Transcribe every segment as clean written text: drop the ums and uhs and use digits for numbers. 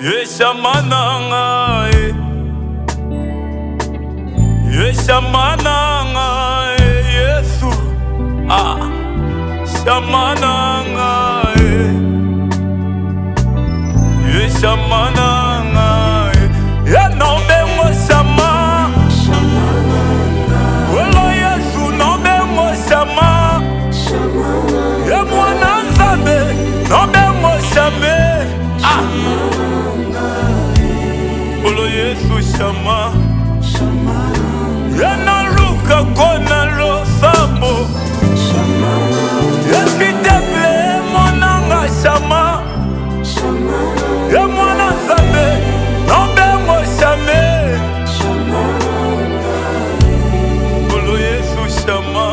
Yeshamananga, Yeshamananga, Yesu, Shamananga, Yeshamananga, Yanombe mo Shama, Olo Yesu nombe mo Shama, Yemwana Nzambe nombe mo Shame, Olo Yesu Shama, Yana Luka Kona Lo Sambo, Yeskiteple Monanga Shama, Yemwana Nzambe nombe mo Shame, Olo Yesu Shama.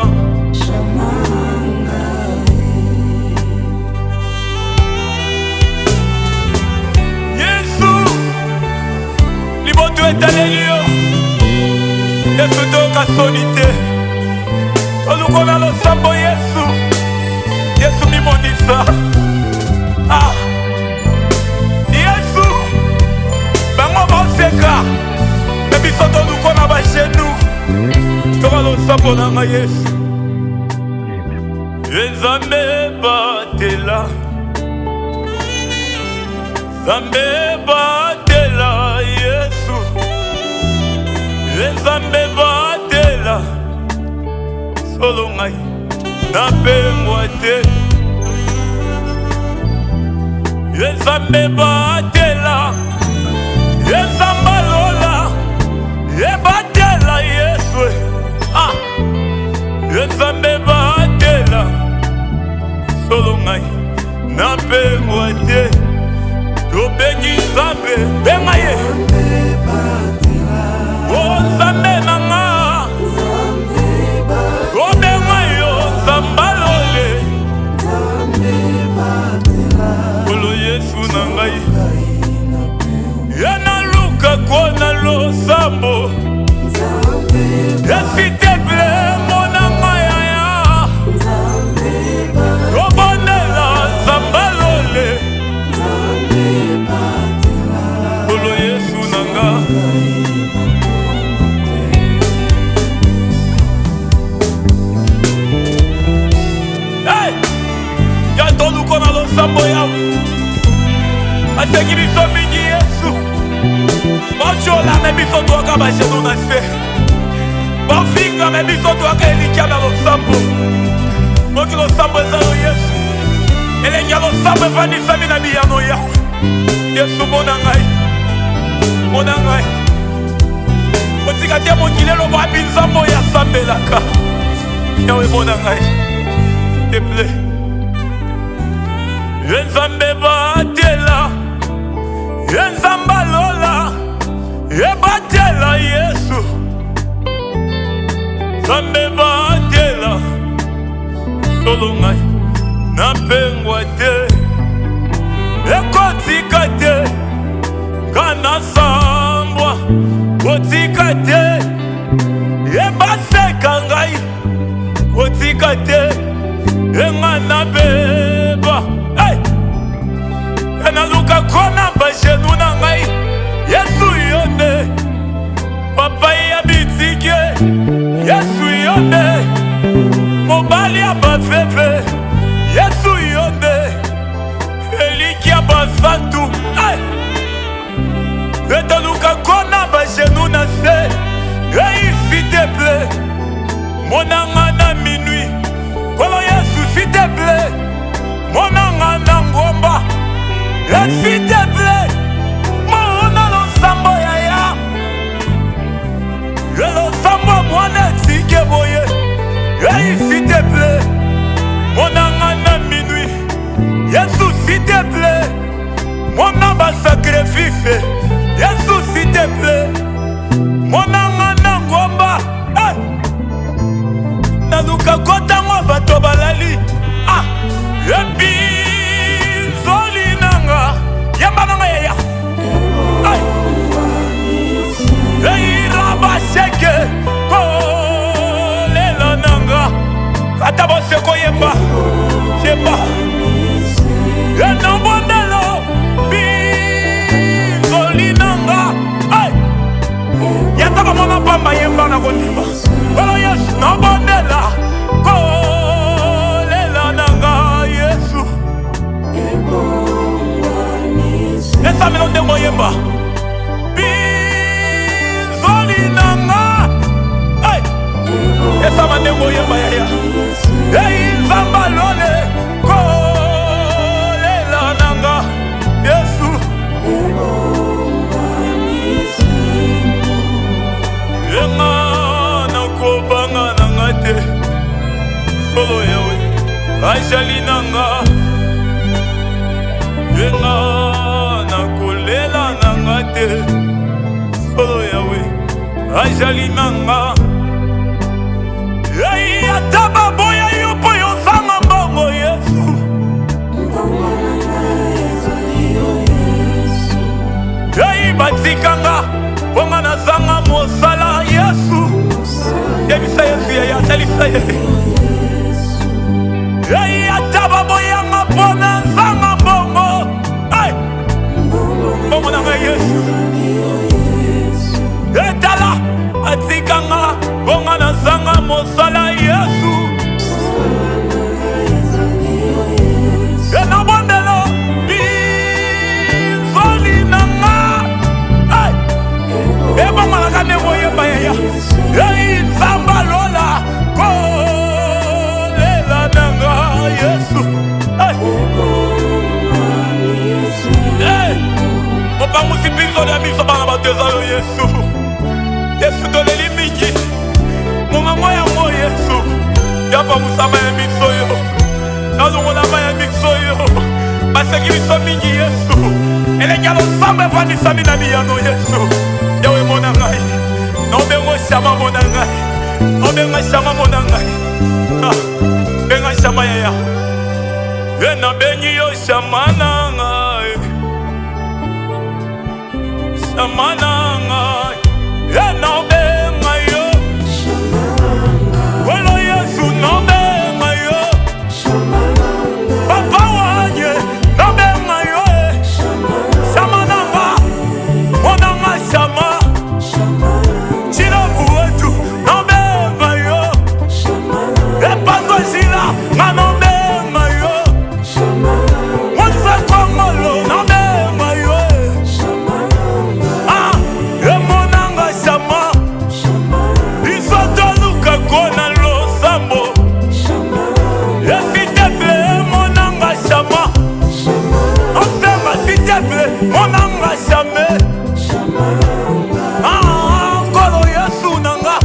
Alléluia. Yesu toka sonite. Olukona lo sambo Yesu. Yesu mimonisa. Yesu. Bango boseka. Ebi soto lukona ba genou. Toka lo sambo nanga Yesu. Nzambe batela. Nzambe batela Yesu. Nzambe batela solo ngai napengwa te. Nzambe batela Nzamba lola batela Yesu. Nzambe batela solo ngai napengwa te. Tobengi Nzambe benga ye. Oh Nzambe nanga, oh benga yo Nzamba lole, Olo Yesu nangai, Yana Luka Kona Lo Sambo, Yesiteple monanga yaya, Robonela Nzamba lole, Olo Yesu nanga. Sambo ya Aseki biso mingi Yesu. Bachola me biso toka ba genou na se. Bafinga me biso toka elikia na lo sambo. Moki lo sambo ezalo Yesu. Elenya lo sambo vani sami na biyano ya. Yesu mona ngai. Mona ngai. Otika te mokile lo ba binzambo ya sambelaka. Yawe mona ngai. S'il te plaît. Nzambe batela Nzamba lola batela Yesu. Nzambe batela solo ngai napengwa te. Ekotika te kana sambwa kotika te. Ebaseka ngai kotika te. Engana beba na luka kona ba genou na ngai. Yesu yonde papa ya bitike. Yesu yonde mobali ya bafefe. Yesu yonde eliki ya basantu. Eta luka kona ba genou na se. S'il te plaît monanga na minuit. Kolo Yesu s'il te plaît monanga na ngomba. S'il te plaît, mon lo sambo yaya. Lo sambo mwana tike boye. S'il te plaît, mon na minuit. Yesu s'il te plaît, mon ba sacrifice. Yesu s'il te plaît, mon na ngomba. Na luka kota mo bato balali. Yebi zoli nanga. Yamba nanga yaya. Iraba sheke kolela nanga. Ata boseko yemba. Yemba. Enambondelo bi azali nanga. Ei ataba boya yo po yo zanga mbongo Yesu. Ei batikanga bonga na zanga mosala Yesu. Yebisa Yesu ya talisa ye. Ei ataba boya ngapona zanga mbongo. Ai bongo na Yesu. Etala atikanga bonga na zanga mosala Yesu. Ena bondelo bizoli nanga. Ai ebonga la kane moye bayaya. Ei zamba lola kolela nanga Yesu. Ai ei opa musipizo de miso bana bateza yo Yesu. Yesu toleli mingi mongango yango Yesu yapa musama ya miso yo nazongola ma ya miso yo baseki miso mingi Yesu elenge losamba efandisami na biyano Yesu yawe mona ngai nobengo shama mona ngai nobenga shama mona ngai benga shama yaya ena bengi yo shama na ngai shama na ngai ena benga yo welo Yesu no benga yo papa wanye no benga yo shama nanga monanga shama chila buwetu no benga yo epango chila nga no benga yo mwanza kongolo no benga yo emonanga shama isotoluka kona losambo esiteple emonanga shama osema siteple monanga shame nkolo Yesu nanga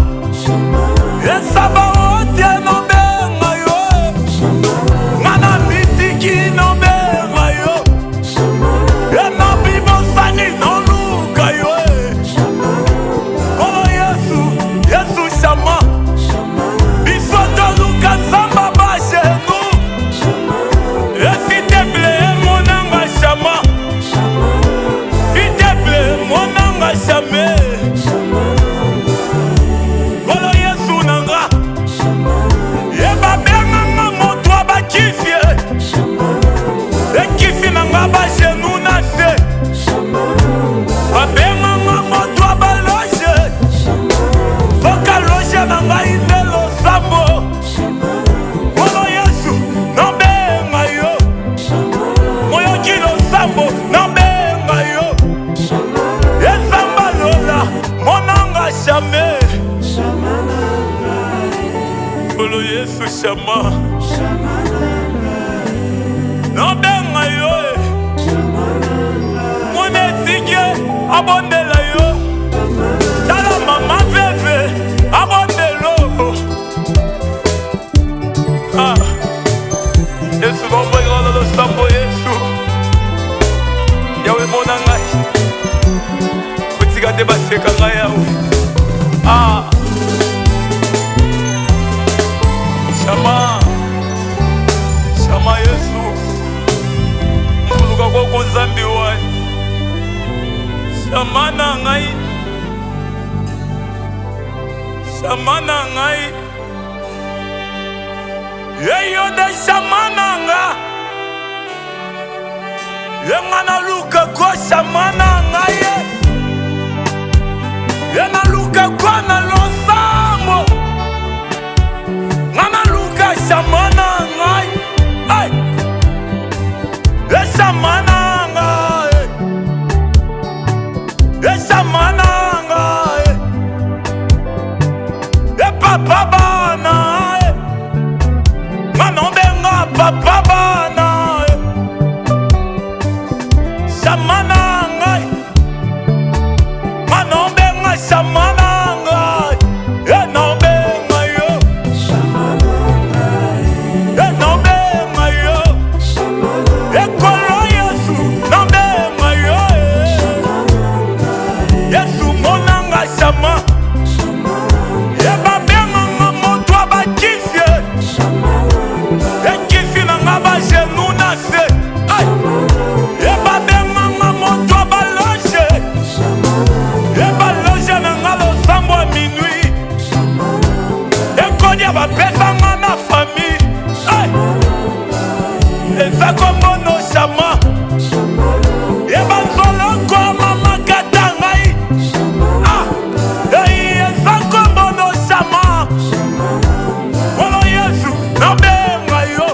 esaba otie no benga yo ngana mitiki no benga yo ena bibosani no luka yo nkolo Yesu Yesu shama bisotoluka nzamba bashenu esiteple monanga shama siteple monanga shame nkolo Yesu nanga yebabenganga moto abakifie ekisi nanga bashenu na se babenganga moto abaloge soka loge nanga inde losambo nkolo Yesu nobenga yo moyoki losambo nobenga yo ezamba lola monanga shame nkolo Yesu shama nobenga yo monetike abondela yo tala mama veve abondelo Yesu bomboyala losambo Yesu yawe mona ngai kutika te baseka ngai yawe shama shama Yesu mfuluka kwako nzambi wani shama na ngai shama na ngai yeyo de shama na nga yengana luka ko shama na ngai yena luka ko na losambo ngana luka shama na ngai ai shama na ngai shama na ngai papa bana ngana benga papa bana shama na ngai ngana benga shama na ngai ena benga yo ena benga yo ekolo Yesu nkombo no shama yeba nzolo nkoma makata ngai eza nkombo no shama Wolo Yesu nabenga yo